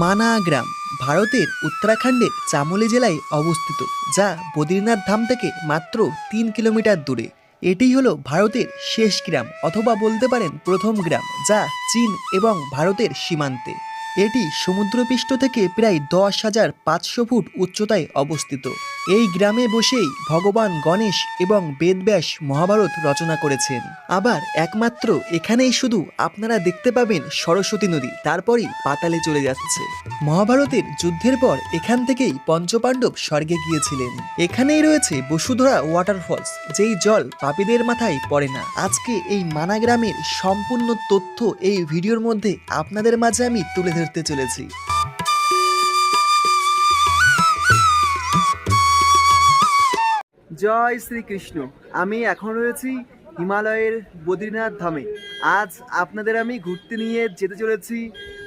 মানা গ্রাম ভারতের উত্তরাখণ্ডের চামোলি জেলায় অবস্থিত, যা বদ্রীনাথ ধাম থেকে মাত্র 3 কিলোমিটার দূরে। এটি হলো ভারতের শেষ গ্রাম, অথবা বলতে পারেন প্রথম গ্রাম, যা চীন এবং ভারতের সীমান্তে। এটি সমুদ্রপৃষ্ঠ থেকে প্রায় 10,500 ফুট উচ্চতায় অবস্থিত। এই গ্রামে বসেই ভগবান গণেশ এবং বেদব্যাস মহাভারত রচনা করেছেন। আবার একমাত্র এখানেই শুধু আপনারা দেখতে পাবেন সরস্বতী নদী, তারপরই পাতালে চলে যাচ্ছে। মহাভারতের যুদ্ধের পর এখান থেকেই পঞ্চপাণ্ডব স্বর্গে গিয়েছিলেন। এখানেই রয়েছে বসুধরা ওয়াটারফলস, যেই জল পাপীদের মাথায় পড়ে না। আজকে এই মানা গ্রামের সম্পূর্ণ তথ্য এই ভিডিওর মধ্যে আপনাদের মাঝে আমি তুলে ধরতে চলেছি। জয় শ্রীকৃষ্ণ। আমি এখন রয়েছি হিমালয়ের বদ্রীনাথ ধামে। আজ আপনাদের আমি ঘুরতে নিয়ে যেতে চলেছি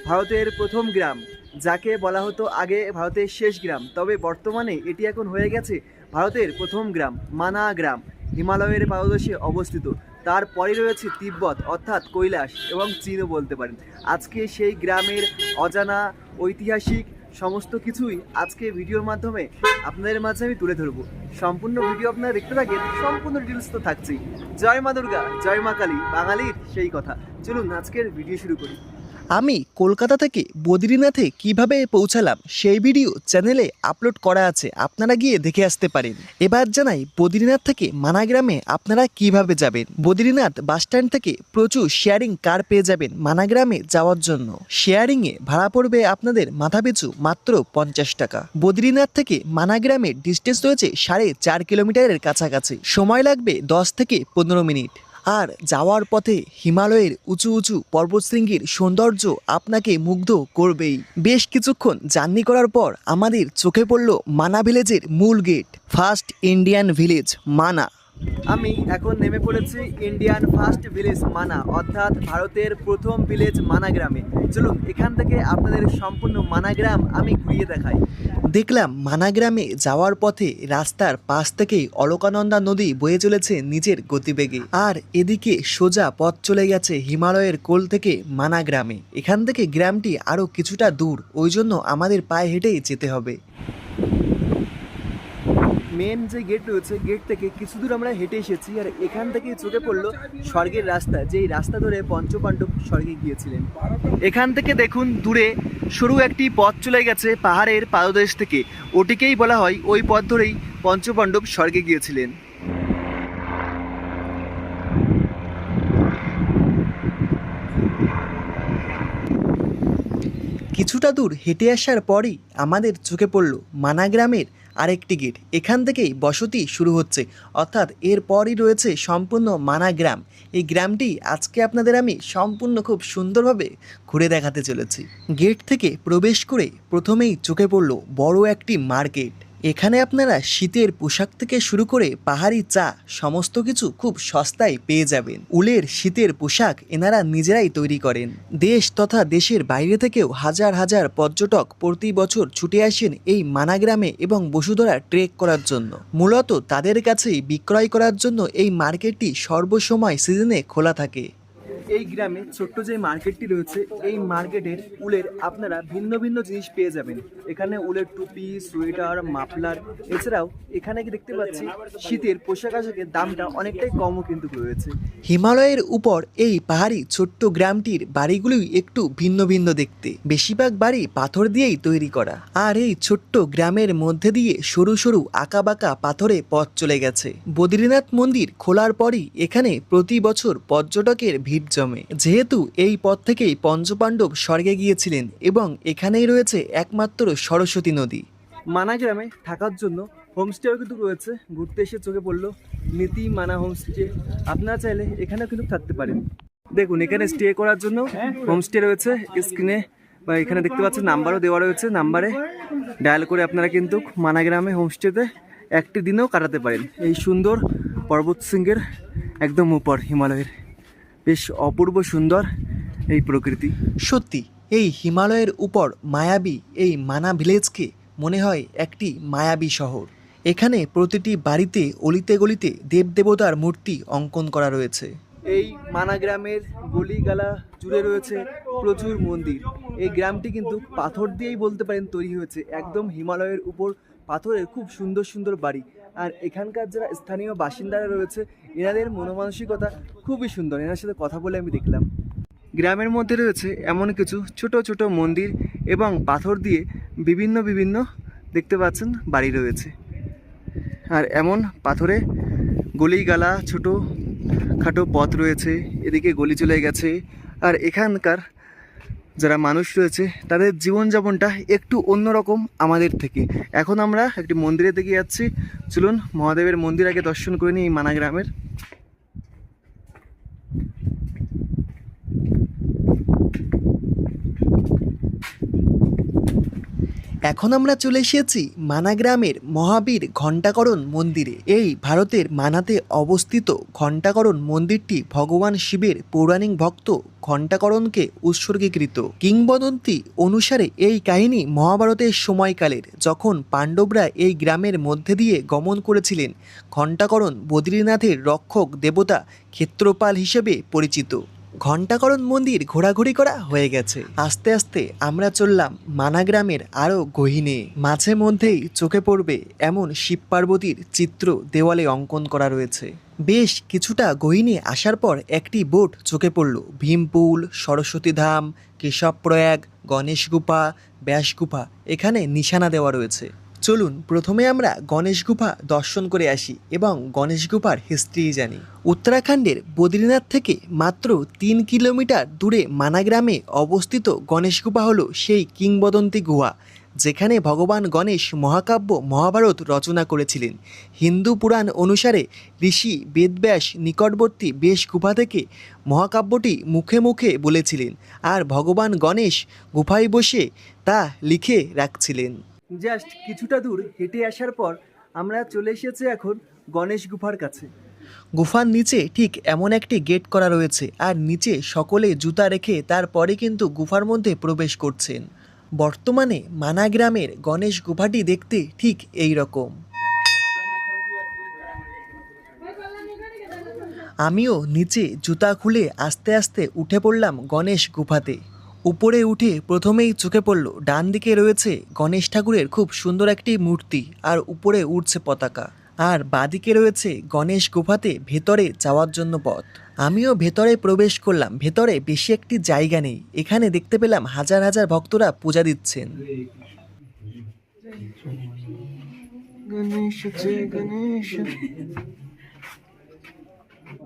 ভারতের প্রথম গ্রাম, যাকে বলা হতো আগে ভারতের শেষ গ্রাম, তবে বর্তমানে এটি এখন হয়ে গেছে ভারতের প্রথম গ্রাম, মানা গ্রাম। হিমালয়ের পাদদেশে অবস্থিত। তারপরে রয়েছে তিব্বত অর্থাৎ কৈলাস এবং চীনও বলতে পারেন। আজকে সেই গ্রামের অজানা ঐতিহাসিক সমস্ত কিছুই আজকে ভিডিওর মাধ্যমে আপনাদের মাঝে আমি তুলে ধরবো। সম্পূর্ণ ভিডিও আপনারা দেখতে থাকেন, সম্পূর্ণ ডিটেলস তো থাকছেই। জয় মা দুর্গা, জয় মা কালী, বাঙালির সেই কথা। চলুন আজকের ভিডিও শুরু করি। আমি কলকাতা থেকে বদ্রীনাথে কিভাবে পৌঁছালাম সেই ভিডিও চ্যানেলে আপলোড করা আছে, আপনারা গিয়ে দেখে আসতে পারেন। এবার জানাই বদ্রীনাথ থেকে মানা গ্রামে আপনারা কিভাবে যাবেন। বদ্রীনাথ বাসস্ট্যান্ড থেকে প্রচুর শেয়ারিং কার পেয়ে যাবেন মানা গ্রামে যাওয়ার জন্য। শেয়ারিংয়ে ভাড়া পড়বে আপনাদের মাথাপিছু মাত্র 50 টাকা। বদ্রীনাথ থেকে মানা গ্রামের ডিস্টেন্স রয়েছে 4.5 কিলোমিটারের কাছাকাছি। সময় লাগবে 10 থেকে 15 মিনিট। আর যাওয়ার পথে হিমালয়ের উঁচু উঁচু পর্বতশৃঙ্গের সৌন্দর্য আপনাকে মুগ্ধ করবেই। বেশ কিছুক্ষণ জার্নি করার পর আমাদের চোখে পড়ল মানা ভিলেজের মূল গেট, ফার্স্ট ইন্ডিয়ান ভিলেজ মানা। আমি এখন নেমে পড়েছি ইন্ডিয়ান ফার্স্ট ভিলেজ মানা, অর্থাৎ ভারতের প্রথম ভিলেজ মানা গ্রামে। চলুন এখান থেকে আপনাদের সম্পূর্ণ মানা গ্রাম আমি ঘুরিয়ে দেখাই। দেখলাম মানা গ্রামে যাওয়ার পথে রাস্তার পাশ থেকেই অলকানন্দা নদী বয়ে চলেছে নিজের গতিবেগে, আর এদিকে সোজা পথ চলে গেছে হিমালয়ের কোল থেকে মানা গ্রামে। এখান থেকে গ্রামটি আরও কিছুটা দূর, ওই জন্য আমাদের পায়ে হেঁটেই যেতে হবে। মেন যে গেট রয়েছে, গেট থেকে কিছু দূর আমরা হেঁটে এসেছি, আর এখান থেকে চোখে পড়লো স্বর্গের রাস্তা, যেই রাস্তা ধরে পঞ্চপাণ্ডব স্বর্গে গিয়েছিলেন। এখান থেকে দেখুন দূরে সরু একটি পথ চলে গেছে পাহাড়ের পাদদেশ থেকে, ওটিকেই বলা হয় ওই পথ ধরেই পঞ্চপাণ্ডব স্বর্গে গিয়েছিলেন। কিছুটা দূর হেঁটে আসার পরই আমাদের চোখে পড়ল মানা গ্রামের আরেকটি গেট। এখান থেকেই বসতি শুরু হচ্ছে, অর্থাৎ এরপরই রয়েছে সম্পূর্ণ মানা গ্রাম। এই গ্রামটি আজকে আপনাদের আমি সম্পূর্ণ খুব সুন্দরভাবে ঘুরে দেখাতে চলেছি। গেট থেকে প্রবেশ করে প্রথমেই চোখে পড়ল বড় একটি মার্কেট। এখানে আপনারা শীতের পোশাক থেকে শুরু করে পাহাড়ি চা সমস্ত কিছু খুব সস্তায় পেয়ে যাবেন। উলের শীতের পোশাক এনারা নিজেরাই তৈরি করেন। দেশ তথা দেশের বাইরে থেকেও হাজার হাজার পর্যটক প্রতি বছর ছুটে আসেন এই মানা গ্রামে এবং বসুধরা ট্রেক করার জন্য। মূলত তাদের কাছেই বিক্রয় করার জন্য এই মার্কেটটি সর্বসময় সিজনে খোলা থাকে। এই গ্রামে ছোট্ট যে মার্কেটটি রয়েছে, এই মার্কেটের উলের আপনারা ভিন্ন ভিন্ন জিনিস পেয়ে যাবেন। এখানে উলের টুপি, সোয়েটার, মাফলার, এছাড়াও এখানে কি দেখতে পাচ্ছি শীতের পোশাক আশাকের দামটা অনেকটাই কমও কিন্তু রয়েছে। হিমালয়ের উপর এই পাহাড়ি ছোট্ট গ্রামটির বাড়িগুলোই একটু ভিন্ন ভিন্ন দেখতে, বেশিরভাগ বাড়ি পাথর দিয়েই তৈরি করা। আর এই ছোট্ট গ্রামের মধ্যে দিয়ে সরু সরু আঁকাবাঁকা পাথরে পথ চলে গেছে। বদ্রীনাথ মন্দির খোলার পরই এখানে প্রতি বছর পর্যটকের ভিড় জমে, যেহেতু এই পথ থেকেই পঞ্চপাণ্ডব স্বর্গে গিয়েছিলেন এবং এখানেই রয়েছে একমাত্র সরস্বতী নদী। মানা গ্রামে থাকার জন্য হোমস্টেও কিন্তু রয়েছে। ঘুরতে এসে চোখে পড়লো নীতি মানা হোমস্টে, আপনারা চাইলে এখানেও কিন্তু থাকতে পারেন। দেখুন এখানে স্টে করার জন্য হোমস্টে রয়েছে। স্ক্রিনে বা এখানে দেখতে পাচ্ছেন নাম্বারও দেওয়া রয়েছে, নাম্বারে ডায়াল করে আপনারা কিন্তু মানা গ্রামে হোমস্টেতে একটি দিনও কাটাতে পারেন। এই সুন্দর পর্বত শৃঙ্গের একদম উপর হিমালয়ের বেশ অপূর্ব সুন্দর এই প্রকৃতি। সত্যি এই হিমালয়ের উপর মায়াবী এই মানা ভিলেজকে মনে হয় একটি মায়াবী শহর। এখানে প্রতিটি বাড়িতে অলিতে গলিতে দেবদেবতার মূর্তি অঙ্কন করা রয়েছে। এই মানা গ্রামের গলিগালা জুড়ে রয়েছে প্রচুর মন্দির। এই গ্রামটি কিন্তু পাথর দিয়েই বলতে পারেন তৈরি হয়েছে, একদম হিমালয়ের উপর পাথরের খুব সুন্দর সুন্দর বাড়ি। আর এখানকার যারা স্থানীয় বাসিন্দারা রয়েছে এনাদের মনোমানসিকতা খুবই সুন্দর। এনার সাথে কথা বলে আমি দেখলাম গ্রামের মধ্যে রয়েছে এমন কিছু ছোট ছোট মন্দির এবং পাথর দিয়ে বিভিন্ন বিভিন্ন দেখতে পাচ্ছেন বাড়ি রয়েছে। আর এমন পাথরে গলিগালা ছোট খাটো পথ রয়েছে, এদিকে গলি চলে গেছে। আর এখানকার যারা মানুষ রয়েছে তাদের জীবনযাপনটা একটু অন্যরকম আমাদের থেকে। এখন আমরা একটি মন্দিরের দিকে যাচ্ছি, চলুন মহাদেবের মন্দির আগে দর্শন করে নিই এই মানা গ্রামের। এখন আমরা চলে এসেছি মানা গ্রামের মহাবীর ঘণ্টাকরণ মন্দিরে। এই ভারতের মানাতে অবস্থিত ঘণ্টাকরণ মন্দিরটি ভগবান শিবের পৌরাণিক ভক্ত ঘণ্টাকরণকে উৎসর্গীকৃত। কিংবদন্তি অনুসারে এই কাহিনী মহাভারতের সময়কালের, যখন পাণ্ডবরা এই গ্রামের মধ্যে দিয়ে গমন করেছিলেন। ঘণ্টাকরণ বদ্রীনাথের রক্ষক দেবতা, ক্ষেত্রপাল হিসেবে পরিচিত। ঘণ্টাকরণ মন্দির ঘোরাঘুরি করা হয়ে গেছে। আস্তে আস্তে আমরা চললাম মানা গ্রামের আরও গহীনে। মাঝে মধ্যেই চোখে পড়বে এমন শিব পার্বতীর চিত্র দেওয়ালে অঙ্কন করা রয়েছে। বেশ কিছুটা গহীনে আসার পর একটি বোর্ড চোখে পড়ল, ভীমপুল, সরস্বতী ধাম, কেশবপ্রয়াগ, গণেশ গুফা, ব্যাস গুফা এখানে নিশানা দেওয়া রয়েছে। চলুন প্রথমে আমরা গণেশ গুফা দর্শন করে আসি এবং গণেশ গুফার হিস্ট্রি জানি। উত্তরাখণ্ডের বদ্রীনাথ থেকে মাত্র 3 কিলোমিটার দূরে মানা গ্রামে অবস্থিত গণেশ গুফা হলো সেই কিংবদন্তি গুহা, যেখানে ভগবান গণেশ মহাকাব্য মহাভারত রচনা করেছিলেন। হিন্দু পুরাণ অনুসারে ঋষি বেদব্যাস নিকটবর্তী বেশ গুফা থেকে মহাকাব্যটি মুখে মুখে বলেছিলেন, আর ভগবান গণেশ গুফায় বসে তা লিখে রাখছিলেন। জাস্ট কিছুটা দূর হেঁটে আসার পর আমরা চলে এসেছি এখন গণেশ গুফার কাছে। গুফার নিচে ঠিক এমন একটি গেট করা রয়েছে, আর নিচে সকলে জুতা রেখে তারপরে কিন্তু গুফার মধ্যে প্রবেশ করছেন। বর্তমানে মানা গ্রামের গণেশ গুফাটি দেখতে ঠিক এই রকম। আমিও নিচে জুতা খুলে আস্তে আস্তে উঠে পড়লাম গণেশ গুফাতে। উপরে উঠে প্রথমেই চোখে পড়ল ডান দিকে রয়েছে গণেশ ঠাকুরের খুব সুন্দর একটি মূর্তি, আর উপরে উঠছে পতাকা। আর বাঁদিকে রয়েছে গণেশ গুফাতে ভেতরে যাওয়ার জন্য পথ। আমিও ভেতরে প্রবেশ করলাম। ভেতরে বেশি একটি জায়গা নেই। এখানে দেখতে পেলাম হাজার হাজার ভক্তরা পূজা দিচ্ছেন।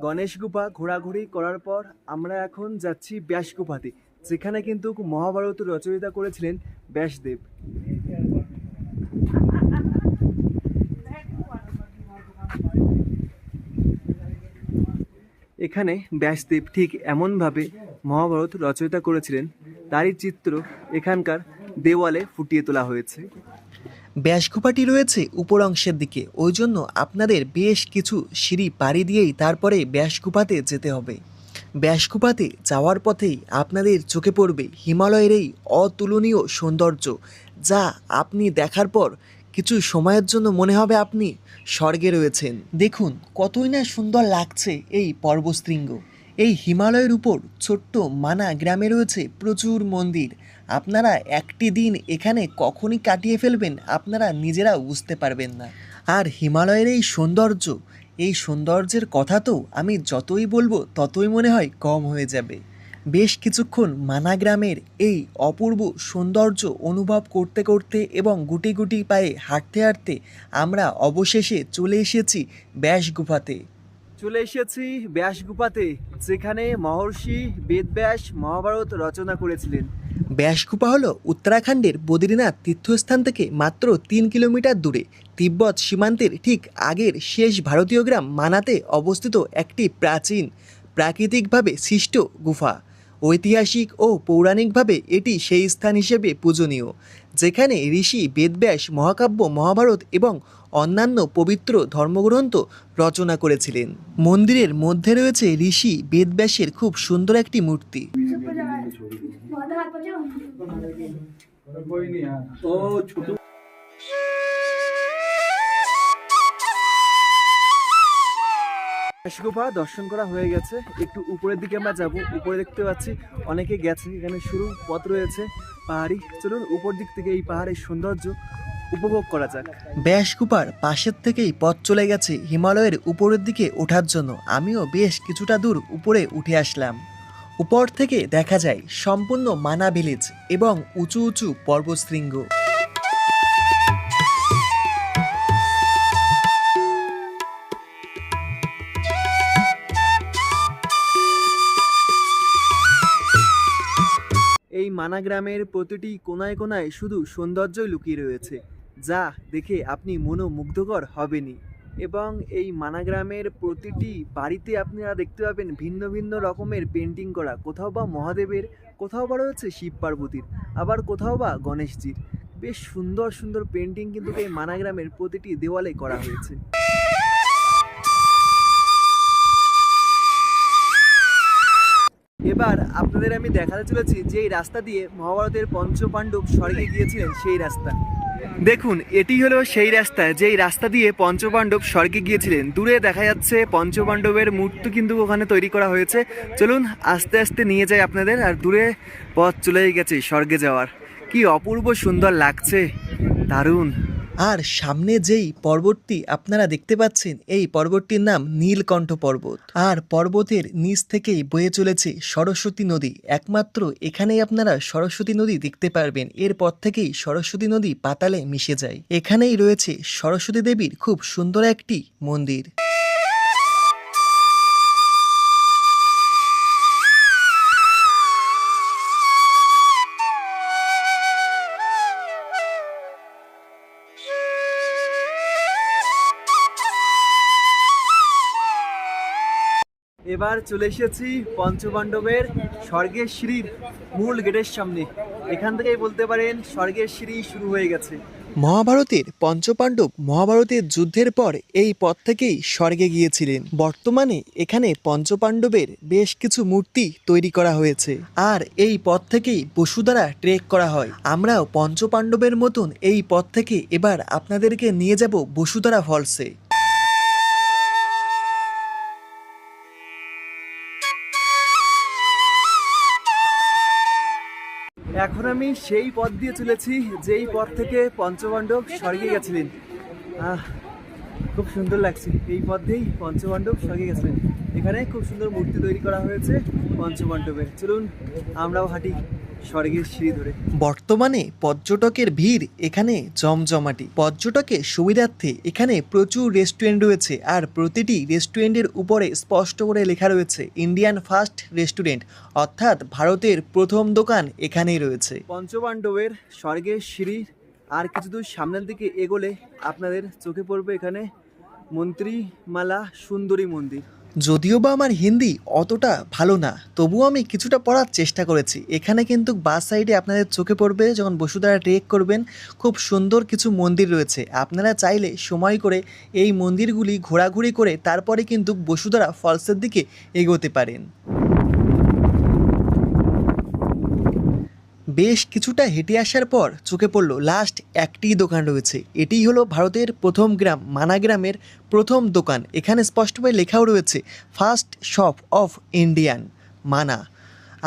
গণেশ গুফা ঘোরাঘুরি করার পর আমরা এখন যাচ্ছি ব্যাস গুফাতে, যেখানে কিন্তু মহাভারত রচয়িতা করেছিলেন ব্যাসদেব। এখানে ব্যাসদেব ঠিক এমনভাবে মহাভারত রচয়িতা করেছিলেন, তারই চিত্র এখানকার দেওয়ালে ফুটিয়ে তোলা হয়েছে। ব্যাসগুফাটি রয়েছে উপর অংশের দিকে, ওই জন্য আপনাদের বেশ কিছু সিঁড়ি পাড়ি দিয়েই তারপরে ব্যাসগুফাতে যেতে হবে। ব্যাসগুফাতে যাওয়ার পথেই আপনাদের চোখে পড়বে হিমালয়ের এই অতুলনীয় সৌন্দর্য, যা আপনি দেখার পর কিছু সময়ের জন্য মনে হবে আপনি স্বর্গে রয়েছেন। দেখুন কতই না সুন্দর লাগছে এই পর্বতশৃঙ্গ। এই হিমালয়ের উপর ছোট্ট মানা গ্রামে রয়েছে প্রচুর মন্দির। আপনারা একটি দিন এখানে কখনই কাটিয়ে ফেলবেন আপনারা নিজেরা বুঝতে পারবেন না। আর হিমালয়ের এই সৌন্দর্য, এই সৌন্দর্যের কথা তো আমি যতই বলবো ততই মনে হয় কম হয়ে যাবে। বেশ কিছুক্ষণ মানা গ্রামের এই অপূর্ব সৌন্দর্য অনুভব করতে করতে এবং গুটি গুটি পায়ে হাঁটতে হাঁটতে আমরা অবশেষে চলে এসেছি ব্যাস গুফাতে। চলে এসেছি ব্যাস গুফাতে, যেখানে মহর্ষি বেদব্যাস মহাভারত রচনা করেছিলেন। ব্যাস গুফা হলো উত্তরাখণ্ডের বদ্রীনাথ তীর্থস্থান থেকে মাত্র 3 কিলোমিটার দূরে, তিব্বত সীমান্তের ঠিক আগের শেষ ভারতীয় গ্রাম মানাতে অবস্থিত একটি প্রাচীন প্রাকৃতিকভাবে সৃষ্ট গুফা। ঐতিহাসিক ও পৌরাণিকভাবে এটি সেই স্থান হিসেবে পূজনীয়, যেখানে ঋষি বেদব্যাস মহাকাব্য মহাভারত এবং অন্যান্য পবিত্র ধর্মগ্রন্থ রচনা করেছিলেন। মন্দিরের মধ্যে রয়েছে ঋষি বেদব্যাসের খুব সুন্দর একটি মূর্তি। গুফা দর্শন করা হয়ে গেছে, একটু উপরের দিকে আমরা যাব। উপরে দেখতে পাচ্ছি অনেকে গেছে, এখানে সরু পথ রয়েছে পাহাড়ি। চলুন উপর দিক থেকে এই পাহাড়ের সৌন্দর্য উপভোগ করা যাক। ব্যাসগুফার পাশের থেকেই পথ চলে গেছে হিমালয়ের উপরের দিকে ওঠার জন্য। আমিও বেশ কিছুটা দূর উপরে উঠে আসলাম। উপর থেকে দেখা যায় সম্পূর্ণ মানা ভিলেজ এবং উঁচু উঁচু পর্বতশৃঙ্গ। এই মানা গ্রামের প্রতিটি কোনায় কোনায় শুধু সৌন্দর্যই লুকিয়ে রয়েছে, যা দেখে আপনি মনোমুগ্ধকর হবেনই। এবং এই মানা গ্রামের প্রতিটি বাড়িতে আপনারা দেখতে পাবেন ভিন্ন ভিন্ন রকমের পেন্টিং করা, কোথাও বা মহাদেবের, কোথাও বা রয়েছে শিব পার্বতীর, আবার কোথাও বা গণেশজির। বেশ সুন্দর সুন্দর পেন্টিং কিন্তু এই মানা গ্রামের প্রতিটি দেওয়ালে করা হয়েছে। এবার আপনাদের আমি দেখাতে চলেছি যে এই রাস্তা দিয়ে মহাভারতের পঞ্চপাণ্ডব স্বর্গে গিয়েছিলেন সেই রাস্তা। দেখুন, এটি হলো সেই রাস্তা যেই রাস্তা দিয়ে পঞ্চপাণ্ডব স্বর্গে গিয়েছিলেন। দূরে দেখা যাচ্ছে পঞ্চপাণ্ডবের মূর্তি কিন্তু ওখানে তৈরি করা হয়েছে। চলুন আস্তে আস্তে নিয়ে যাই আপনাদের। আর দূরে পথ চলেই গেছে স্বর্গে যাওয়ার। কি অপূর্ব সুন্দর লাগছে, দারুণ। আর সামনে যেই পর্বতটি আপনারা দেখতে পাচ্ছেন, এই পর্বতটির নাম নীলকণ্ঠ পর্বত। আর পর্বতের নিচ থেকেই বয়ে চলেছে সরস্বতী নদী। একমাত্র এখানেই আপনারা সরস্বতী নদী দেখতে পারবেন। এরপর থেকেই সরস্বতী নদী পাতালে মিশে যায়। এখানেই রয়েছে সরস্বতী দেবীর খুব সুন্দর একটি মন্দির। এবার চলে এসেছি পঞ্চপাণ্ডবের স্বর্গের সিঁড়ির মূল গেটের সামনে। এখান থেকেই বলতে পারেন স্বর্গের সিঁড়ি শুরু হয়ে গেছে। মহাভারতের পঞ্চপাণ্ডব মহাভারতের যুদ্ধের পর এই পথ থেকেই স্বর্গে গিয়েছিলেন। বর্তমানে এখানে পঞ্চপাণ্ডবের বেশ কিছু মূর্তি তৈরি করা হয়েছে। আর এই পথ থেকেই বসুধারা ট্রেক করা হয়। আমরাও পঞ্চপাণ্ডবের মতন এই পথ থেকে এবার আপনাদেরকে নিয়ে যাব বসুধারা ফলসে। এখন আমি সেই পথ দিয়ে চলেছি যেই পথ থেকে পঞ্চপাণ্ডব স্বর্গে গেছিলেন। খুব সুন্দর লাগছে। এই পথ দিয়েই পঞ্চপাণ্ডব স্বর্গে গেছিলেন। এখানে খুব সুন্দর মূর্তি তৈরি করা হয়েছে পঞ্চপাণ্ডবের। চলুন আমরাও হাঁটি স্বর্গের সিঁড়ি ধরে। বর্তমানে পর্যটকের ভিড় এখানে জমজমাটি। পর্যটকের সুবিধার্থে এখানে প্রচুর রেস্টুরেন্ট রয়েছে। আর প্রতিটি রেস্টুরেন্টের উপরে স্পষ্ট করে লেখা রয়েছে ইন্ডিয়ান ফার্স্ট রেস্টুরেন্ট, অর্থাৎ ভারতের প্রথম দোকান এখানেই রয়েছে। পঞ্চপাণ্ডবের স্বর্গের সিঁড়ি আর কিছু দূর সামনের দিকে এগোলে আপনাদের চোখে পড়বে এখানে মন্ত্রীমালা সুন্দরী মন্দির। যদিও বা আমার হিন্দি অতটা ভালো না, তবুও আমি কিছুটা পড়ার চেষ্টা করেছি। এখানে কিন্তু বাস সাইডে আপনাদের চোখে পড়বে যখন বসুধারা ট্রেক করবেন, খুব সুন্দর কিছু মন্দির রয়েছে। আপনারা চাইলে সময় করে এই মন্দিরগুলি ঘোরাঘুরি করে তারপরে কিন্তু বসুধারা ফলসের দিকে এগোতে পারেন। বেশ কিছুটা হেঁটে আসার পর চোখে পড়লো লাস্ট একটি দোকান রয়েছে। এটিই হলো ভারতের প্রথম গ্রাম মানা গ্রামের প্রথম দোকান। এখানে স্পষ্টভাবে লেখাও রয়েছে ফার্স্ট শপ অফ ইন্ডিয়ান মানা,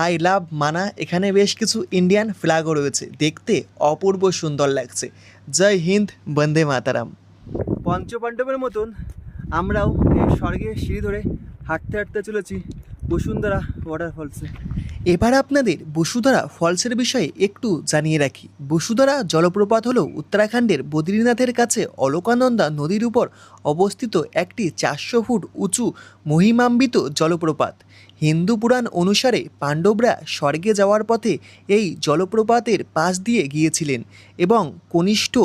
আই লাভ মানা। এখানে বেশ কিছু ইন্ডিয়ান ফ্ল্যাগও রয়েছে, দেখতে অপূর্ব সুন্দর লাগছে। জয় হিন্দ, বন্দে মাতারাম। পঞ্চপাণ্ডবের মতন আমরাও এই স্বর্গের সিঁড়ি ধরে হাঁটতে হাঁটতে চলেছি বসুন্ধরা ওয়াটারফলসে। এবার আপনাদের বসুধারা ফলসের বিষয়ে একটু জানিয়ে রাখি। বসুধারা জলপ্রপাত হলো উত্তরাখণ্ডের বদ্রীনাথের কাছে অলকানন্দা নদীর উপর অবস্থিত একটি 400 ফুট উঁচু মহিমান্বিত জলপ্রপাত। হিন্দু পুরাণ অনুসারে পাণ্ডবরা স্বর্গে যাওয়ার পথে এই জলপ্রপাতের পাশ দিয়ে গিয়েছিলেন এবং কনিষ্ঠ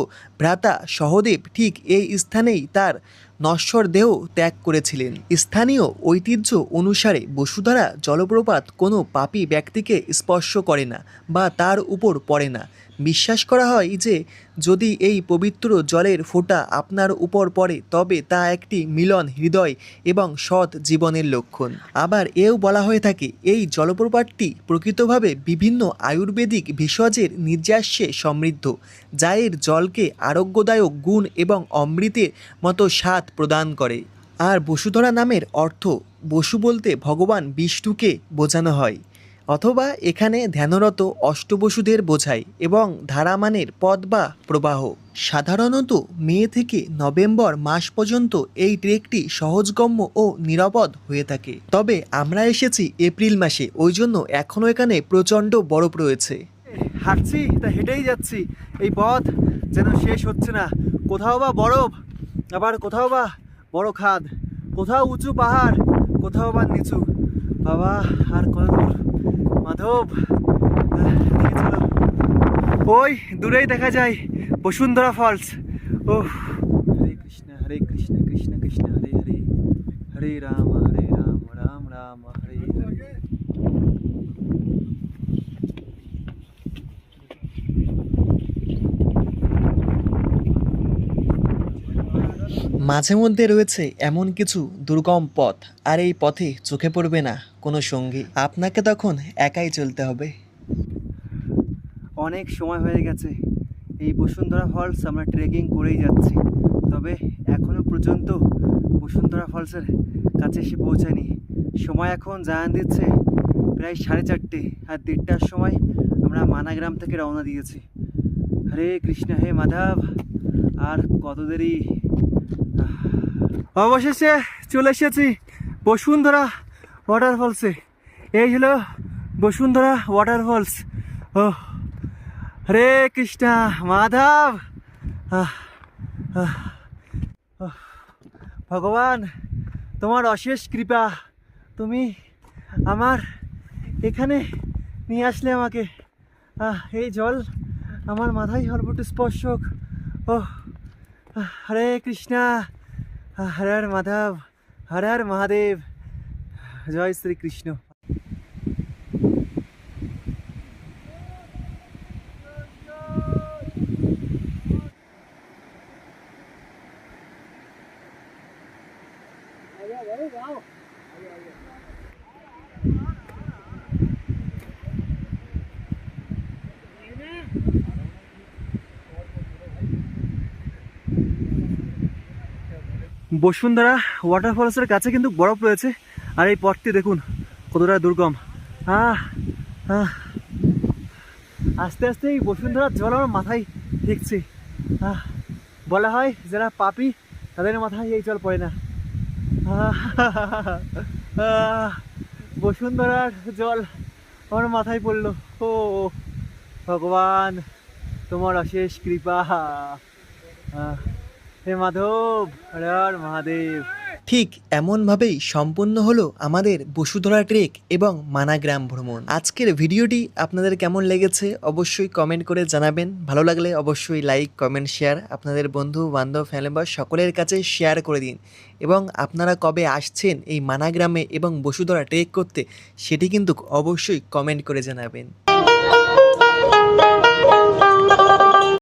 ভ্রাতা সহদেব ঠিক এই স্থানেই তার নশ্বর দেহ ত্যাগ করেছিলেন। স্থানীয় ঐতিহ্য অনুসারে বসুধারা জলপ্রপাত কোনো পাপী ব্যক্তিকে স্পর্শ করে না বা তার উপর পড়ে না। বিশ্বাস করা হয় যে যদি এই পবিত্র জলের ফোঁটা আপনার উপর পড়ে তবে তা একটি মিলন হৃদয় এবং সৎ জীবনের লক্ষণ। আবার এও বলা হয়ে থাকে এই জলপ্রপাতটি প্রকৃতভাবে বিভিন্ন আয়ুর্বেদিক ভেষজের নির্যাসে সমৃদ্ধ, যা এর জলকে আরোগ্যদায়ক গুণ এবং অমৃতের মতো স্বাদ প্রদান করে। আর বসুধরা নামের অর্থ বসু বলতে ভগবান বিষ্ণুকে বোঝানো হয়, অথবা এখানে ধ্যানরত অষ্টবসুদের বোঝায়, এবং ধারা মানের পথ বা প্রবাহ। সাধারণত মে থেকে নভেম্বর মাস পর্যন্ত এই ট্রেকটি সহজগম্য ও নিরাপদ হয়ে থাকে। তবে আমরা এসেছি এপ্রিল মাসে, ওই জন্য এখনও এখানে প্রচণ্ড বরফ রয়েছে। হাঁটছি তা হেঁটেই যাচ্ছি, এই পথ যেন শেষ হচ্ছে না। কোথাও বা বরফ, আবার কোথাও বা বড় খাদ, কোথাও উঁচু পাহাড়, কোথাও বা নিচু। বাবা আর কত দূর মাধব, নিয়ে চলো। ওই দূরেই দেখা যায় বসুন্ধরা ফলস। ও হরে কৃষ্ণ কৃষ্ণ কৃষ্ণ হরে হরে, হরে রাম রাম রাম হরে হরে। মাঝে মধ্যে রয়েছে এমন কিছু দুর্গম পথ, আর এই পথে চোখে পড়বে না কোনো সঙ্গী, আপনাকে তখন একাই চলতে হবে। অনেক সময় হয়ে গেছে এই বসুন্ধরা ফলস আমরা ট্রেকিং করেই যাচ্ছি, তবে এখনও পর্যন্ত বসুন্ধরা ফলসের কাছে এসে পৌঁছায়নি। সময় এখন জানান দিচ্ছে প্রায় 4:30, আর 1:30টার সময় আমরা মানাগ্রাম থেকে রওনা দিয়েছি। হরে কৃষ্ণ হে মাধব, আর কত দেরি। অবশেষে চলে এসেছি বসুন্ধরা ওয়াটারফলসে। এই হলো বসুন্ধরা ওয়াটারফলস। ও হরে কৃষ্ণ মাধব, ভগবান তোমার অশেষ কৃপা, তুমি আমার এখানে নিয়ে আসলে আমাকে। এই জল আমার মাথায় অল্প স্পর্শক। ও হরে কৃষ্ণ, হরে হর মাধব, হরে হর মহাদেব, জয় শ্রীকৃষ্ণ। বসুন্ধরা ওয়াটারফলসের কাছে কিন্তু বরফ রয়েছে, আর এই পথটি দেখুন কতটা দুর্গম। আস্তে আস্তে এই বসুন্ধরার জল আমার মাথায় ঠেকছে। বলা হয় যারা পাপী তাদের মাথায় এই জল পড়ে না। বসুন্ধরার জল আমার মাথায় পড়লো। ও ভগবান তোমার অশেষ কৃপা, হে মাধব, হরে হর মহাদেব। ঠিক এমনভাবেই সম্পূর্ণ হলো আমাদের বসুধরা ট্রেক এবং মানাগ্রাম ভ্রমণ। আজকের ভিডিওটি আপনাদের কেমন লেগেছে অবশ্যই কমেন্ট করে জানাবেন। ভালো লাগলে অবশ্যই লাইক, কমেন্ট, শেয়ার আপনাদের বন্ধু বান্ধব ফ্যামিলি মেম্বার সকলের কাছে শেয়ার করে দিন। এবং আপনারা কবে আসছেন এই মানাগ্রামে এবং বসুধরা ট্রেক করতে সেটি কিন্তু অবশ্যই কমেন্ট করে জানাবেন।